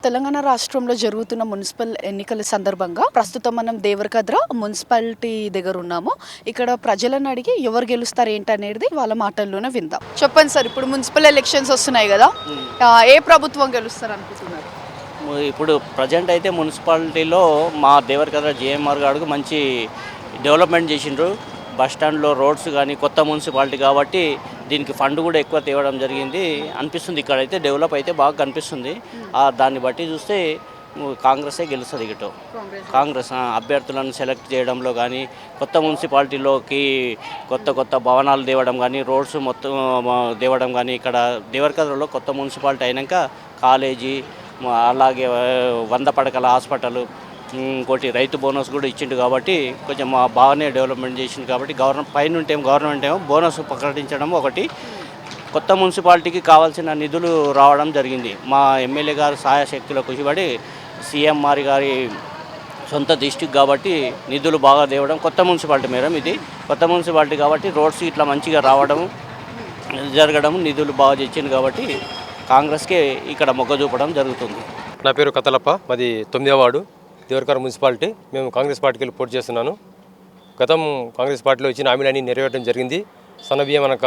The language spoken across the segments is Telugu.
తెలంగాణ రాష్ట్రంలో జరుగుతున్న మున్సిపల్ ఎన్నికల సందర్భంగా ప్రస్తుతం మనం దేవరకద్ర మున్సిపాలిటీ దగ్గర ఉన్నాము. ఇక్కడ ప్రజలను అడిగి ఎవరు గెలుస్తారు ఏంటనేది వాళ్ళ మాటల్లోనే విందాం. చెప్పండి సార్, ఇప్పుడు మున్సిపల్ ఎలక్షన్స్ వస్తున్నాయి కదా, ఏ ప్రభుత్వం గెలుస్తారు అనుకుంటున్నారు? ఇప్పుడు ప్రజెంట్ అయితే మున్సిపాలిటీలో మా దేవరకద్ర జేఎంఆర్ గారు మంచి డెవలప్మెంట్ చేసిండ్రు. బస్ స్టాండ్లో రోడ్స్ కానీ కొత్త మున్సిపాలిటీ కాబట్టి దీనికి ఫండ్ కూడా ఎక్కువ తేవడం జరిగింది అనిపిస్తుంది. ఇక్కడైతే డెవలప్ అయితే బాగా కనిపిస్తుంది. దాన్ని బట్టి చూస్తే కాంగ్రెసే గెలుస్తుంది. ఇటు కాంగ్రెస్ అభ్యర్థులను సెలెక్ట్ చేయడంలో కానీ కొత్త మున్సిపాలిటీలోకి కొత్త భవనాలు తేవడం కానీ రోడ్స్ మొత్తం తేవడం కానీ ఇక్కడ దేవరకద్రలో కొత్త మున్సిపాలిటీ అయినాక కాలేజీ అలాగే 100 పడకల హాస్పిటల్ ఇంకోటి రైతు బోనస్ కూడా ఇచ్చిండు కాబట్టి కొంచెం బాగానే డెవలప్మెంట్ చేసింది. కాబట్టి గవర్నమెంట్ ఏమో బోనస్ ప్రకటించడం ఒకటి, కొత్త మున్సిపాలిటీకి కావాల్సిన నిధులు రావడం జరిగింది. మా ఎమ్మెల్యే గారు సహాయశక్తుల కృషిపడి సీఎంఆర్ గారి సొంత డిస్టిక్ కాబట్టి నిధులు బాగా తేవడం, కొత్త మున్సిపాలిటీ మేడం ఇది కొత్త మున్సిపాలిటీ కాబట్టి రోడ్స్ ఇట్లా మంచిగా రావడం జరగడం, నిధులు బాగా తెచ్చింది కాబట్టి కాంగ్రెస్కే ఇక్కడ మొగ్గ చూపడం జరుగుతుంది. నా పేరు కతలప్ప, మాది 9వ వార్డు దేవరకద్ర మున్సిపాలిటీ. మేము కాంగ్రెస్ పార్టీకి వెళ్ళి పోటీ చేస్తున్నాను. గతం కాంగ్రెస్ పార్టీలో ఇచ్చిన హామీలన్నీ నెరవేర్చడం జరిగింది. సన్న బియ్యం అనక,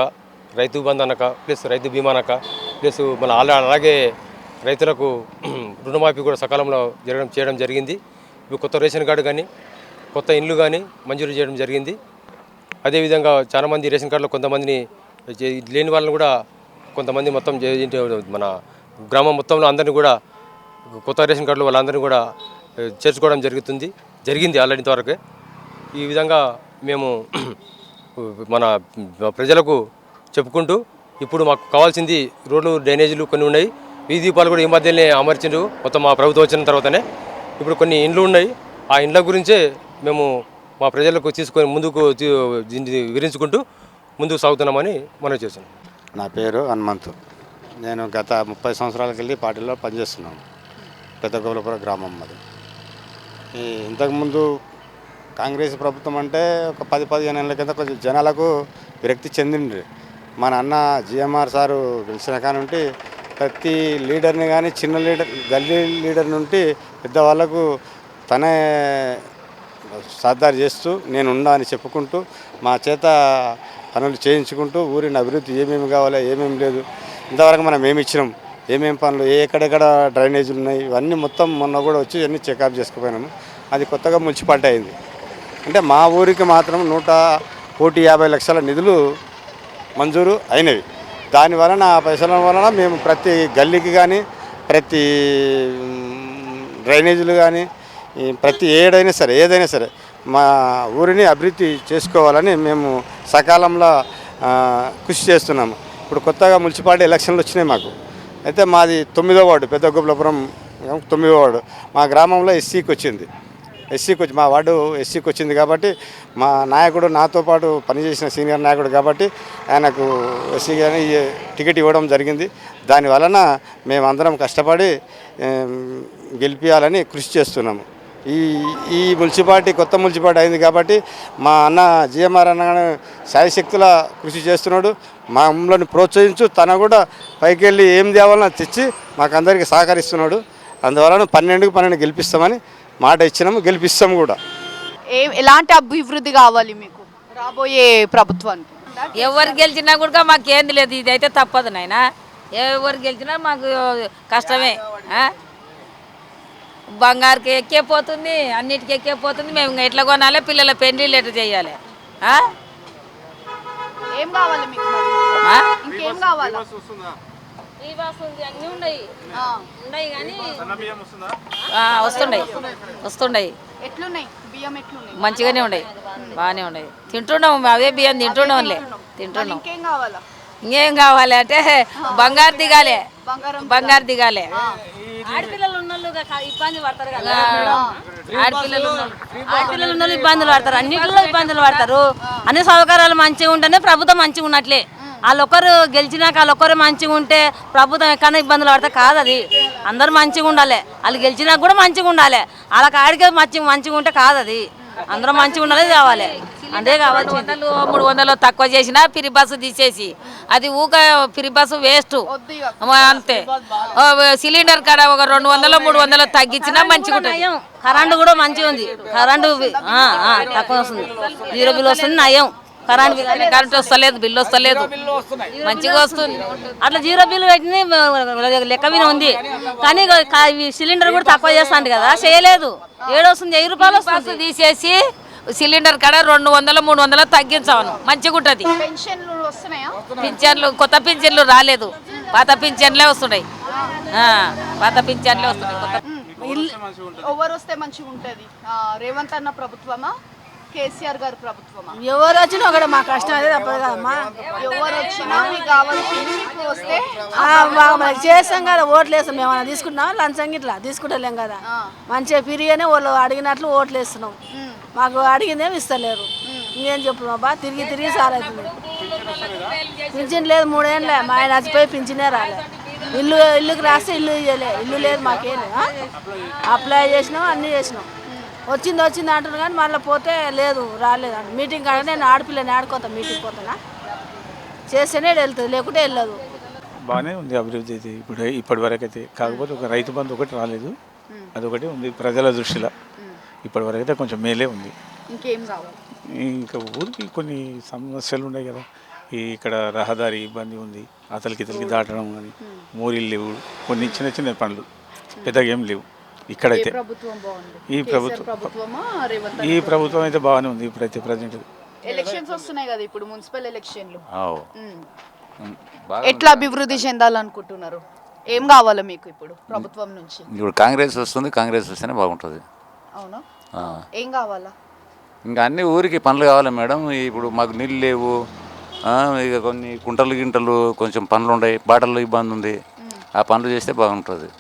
రైతు బంధు అనక, ప్లస్ రైతు బీమా అనక, ప్లస్ మళ్ళీ అలాగే రైతులకు రుణమాఫీ కూడా సకాలంలో చేయడం జరిగింది. ఇప్పుడు కొత్త రేషన్ కార్డు కానీ కొత్త ఇండ్లు కానీ మంజూరు చేయడం జరిగింది. అదేవిధంగా చాలామంది రేషన్ కార్డులో కొంతమందిని లేని వాళ్ళని కూడా కొంతమంది మొత్తం మన గ్రామం మొత్తంలో అందరినీ కూడా కొత్త రేషన్ కార్డులు వాళ్ళందరినీ కూడా చేర్చుకోవడం జరిగింది ఆల్రెడీ ఇంతవరకే. ఈ విధంగా మేము మన ప్రజలకు చెప్పుకుంటూ ఇప్పుడు మాకు కావాల్సింది రోడ్లు, డ్రైనేజీలు కొన్ని ఉన్నాయి. వీధి దీపాలు కూడా ఈ మధ్యనే అమర్చిండ్రు మొత్తం మా ప్రభుత్వం వచ్చిన తర్వాతనే. ఇప్పుడు కొన్ని ఇండ్లు ఉన్నాయి. ఆ ఇండ్ల గురించే మేము మా ప్రజలకు తీసుకొని ముందుకు వివరించుకుంటూ ముందుకు సాగుతున్నామని మనం చేస్తున్నాం. నా పేరు హనుమంతు. నేను గత 30 సంవత్సరాలకి వెళ్ళి పార్టీలో పనిచేస్తున్నాను. పెద్ద గోలపుర గ్రామం మరి. ఇంతకుముందు కాంగ్రెస్ ప్రభుత్వం అంటే ఒక 10-15 ఏళ్ళ కింద కొంచెం జనాలకు విరక్తి చెందిండ్రు. మా నాన్న జిఎంఆర్ సారు గెలిచిన కానుంటి ప్రతి లీడర్ని కానీ చిన్న లీడర్ గల్లీ లీడర్ నుండి పెద్దవాళ్ళకు తనే సాధారణ చేస్తూ నేనున్నా అని చెప్పుకుంటూ మా చేత పనులు చేయించుకుంటూ ఊరిని అభివృద్ధి ఏమేమి కావాలో ఏమేమి లేదు ఇంతవరకు మనం ఏమి ఇచ్చినాం, ఏమేమి పనులు ఎక్కడెక్కడ డ్రైనేజీలు ఉన్నాయి ఇవన్నీ మొత్తం మొన్న కూడా వచ్చి అన్నీ చెకప్ చేసుకుపోయినాము. అది కొత్తగా మున్సిపాలిటీ అయింది. అంటే మా ఊరికి మాత్రం 150 లక్షల నిధులు మంజూరు అయినవి. దాని వలన ఆ పైసల వలన మేము ప్రతి గల్లీకి కానీ ప్రతి డ్రైనేజీలు కానీ ప్రతి ఏదైనా సరే మా ఊరిని అభివృద్ధి చేసుకోవాలని మేము సకాలంలో కృషి చేస్తున్నాము. ఇప్పుడు కొత్తగా మున్సిపాలిటీ ఎలక్షన్లు వచ్చినాయి మాకు. అయితే మాది 9వ వార్డు పెద్ద గోపులాపురం 9వ వార్డు. మా గ్రామంలో ఎస్సీకి వచ్చింది. మా వార్డు ఎస్సీకి వచ్చింది కాబట్టి మా నాయకుడు నాతో పాటు పనిచేసిన సీనియర్ నాయకుడు కాబట్టి ఆయనకు ఎస్సీ కానీ టికెట్ ఇవ్వడం జరిగింది. దాని వలన మేమందరం కష్టపడి గెలిపించాలని కృషి చేస్తున్నాము. ఈ మున్సిపాలిటీ కొత్త మున్సిపాలిటీ అయింది కాబట్టి మా అన్న జిఎంఆర్ అన్న శాయశక్తుల కృషి చేస్తున్నాడు. మా మమ్మల్ని ప్రోత్సహించు తన కూడా పైకి వెళ్ళి ఏం తేవాలన్నా తెచ్చి మాకందరికీ సహకరిస్తున్నాడు. అందువలన 12 గెలిపిస్తామని మాట ఇచ్చినాము, గెలిపిస్తాము కూడా. ఎలాంటి అభివృద్ధి కావాలి మీకు రాబోయే ప్రభుత్వానికి? ఎవరు గెలిచినా కూడా మాకేంది లేదు, ఇదైతే తప్పదు నాయన. ఎవరు గెలిచినా మాకు కష్టమే. బంగారుకి ఎక్కిపోతుంది, అన్నిటికీ ఎక్కిపోతుంది. మేము ఎట్లా కొనాలి, పిల్లల పెళ్లిళ్ళు ఎట్లా చేయాలి? ఏం కావాలి మీకు? ఇంకేం కావాలి? అన్నీ ఉన్నాయి కానీ వస్తున్నాయి. ఎట్లున్నాయి బియ్యం? ఎట్లున్నాయి? మంచిగానే ఉన్నాయి, బాగానే ఉన్నాయి. తింటున్నాం, అవే బియ్యం తింటున్నాంలే. ఇంకేం కావాలా? ఇంకేం కావాలి అంటే బంగారు దిగాలి. ఆడపిల్లలు ఉన్న ఇబ్బంది పడతారు కదా, ఆడపిల్లలు ఉన్న ఇబ్బందులు పడతారు, అన్నింటిలో ఇబ్బందులు పడతారు. అన్ని సౌకర్యాలు మంచిగా ఉంటేనే ప్రభుత్వం మంచిగా ఉన్నట్లే. వాళ్ళొక్కరు గెలిచినాక వాళ్ళొక్కరు మంచిగా ఉంటే ప్రభుత్వం ఎక్కడైనా ఇబ్బందులు పడితే కాదు. అది అందరూ మంచిగా ఉండాలి. వాళ్ళు గెలిచినాక కూడా మంచిగా ఉండాలి. వాళ్ళకి ఆడికే మంచిగా ఉంటే కాదు. అది అందరూ మంచిగా ఉన్నది కావాలి, అదే కావాలి. 200 300 తక్కువ చేసినా ఫ్రీ బస్సు తీసేసి అది ఊక ఫ్రీ బస్సు వేస్ట్ అంతే. సిలిండర్ కాడ ఒక 200 300 తగ్గించినా మంచిగా ఉంటుంది. కరెంటు కూడా మంచిగా ఉంది, కరెంటు తక్కువ వస్తుంది, 0 బిల్ వస్తుంది నయం. కరెంట్ వస్తలేదు, బిల్లు వస్తలేదు, మంచిగా వస్తుంది. అట్లా 0 బిల్లు పెట్టిన లెక్క మీద ఉంది. కానీ సిలిండర్ కూడా తక్కువ చేస్తాను కదా, చేయలేదు. ఏడొస్తుంది 1000 రూపాయలు వస్తుంది. తీసేసి సిలిండర్ కాడ 200 300 తగ్గించాను, మంచిగా ఉంటుంది. పింఛన్లు కొత్త పింఛన్లు రాలేదు, పాత పింఛన్లే వస్తున్నాయి. పాత పింఛన్లే వస్తున్నాయి. ఎవరు వస్తే మంచిగా ఉంటుంది? రేవంత్ అన్న ప్రభుత్వమా, కేసీఆర్ గారి ప్రభుత్వమా? ఎవరు వచ్చినా ఒకటి మా కష్టం అదే తప్పదు కదమ్మా. ఎవరు వచ్చినా మీకు కావాల్సింది మీకు వస్తే మనకి చేస్తాం కదా, ఓట్లు వేస్తాం. మేము ఏమైనా తీసుకుంటున్నాం లంచం ఇట్లా తీసుకుంటలేం కదా, మంచిగా ఫిరిగానే వాళ్ళు అడిగినట్లు ఓట్లు వేస్తున్నాం. మాకు అడిగిందేమి ఇస్తలేరు. ఇంకేం చెప్తున్నాం బా, తిరిగి తిరిగి సార్ అవుతుంది. పింఛన్ లేదు 3 ఏళ్ళే, మా ఆయన చచ్చిపోయి పింఛనే రాలే. ఇల్లుకి రాస్తే ఇల్లు ఇవ్వలే, ఇల్లు లేదు మాకేం. అప్లై చేసినాం, అన్నీ చేసినాం. వచ్చింది అంటున్నారు కానీ మళ్ళీ పోతే లేదు రాలేదు అంట. మీటింగ్ కాడ నేను ఆడపిల్లని ఆడుకోతా, మీటింగ్ పోతానా చేస్తేనే వెళ్తుంది, లేకుంటే వెళ్ళదు. బాగానే ఉంది అభివృద్ధి అయితే ఇప్పటి వరకు అయితే. కాకపోతే ఒక రైతు బంధు ఒకటి రాలేదు, అదొకటి ఉంది ప్రజల దృష్టిలో. ఇప్పటి వరకు అయితే కొంచెం మేలే ఉంది. ఇంకేం కావాలి? ఇంకా ఊరికి కొన్ని సమస్యలు ఉన్నాయి కదా, ఇక్కడ రహదారి ఇబ్బంది ఉంది, అతలికి దాటడం కానీ, మోరీలు లేవు, కొన్ని చిన్న చిన్న పనులు పెద్దగా ఏం లేవు ఇక్కడైతే. ఈ ప్రభుత్వం అయితే బాగానే ఉంది ఇప్పుడైతే ప్రజెంట్. ఎలక్షన్స్ వస్తున్నాయి కదా ఇప్పుడు, మున్సిపల్ ఎలక్షన్లు. ఎట్లా అభివృద్ధి చెందాలనుకుంటున్నారు? ఏం కావాలి మీకు ఇప్పుడు ప్రభుత్వం నుంచి? ఇప్పుడు కాంగ్రెస్ వస్తుంది, కాంగ్రెస్ వస్తేనే బాగుంటుంది. అవునా? ఏం కావాలా? ఇంకా అన్ని ఊరికి పనులు కావాలి మేడం. ఇప్పుడు మాకు నీళ్ళు లేవు, ఇక కొన్ని గింటలు కొంచెం పనులు ఉన్నాయి, బాటల్లో ఇబ్బంది ఉంది. ఆ పనులు చేస్తే బాగుంటుంది.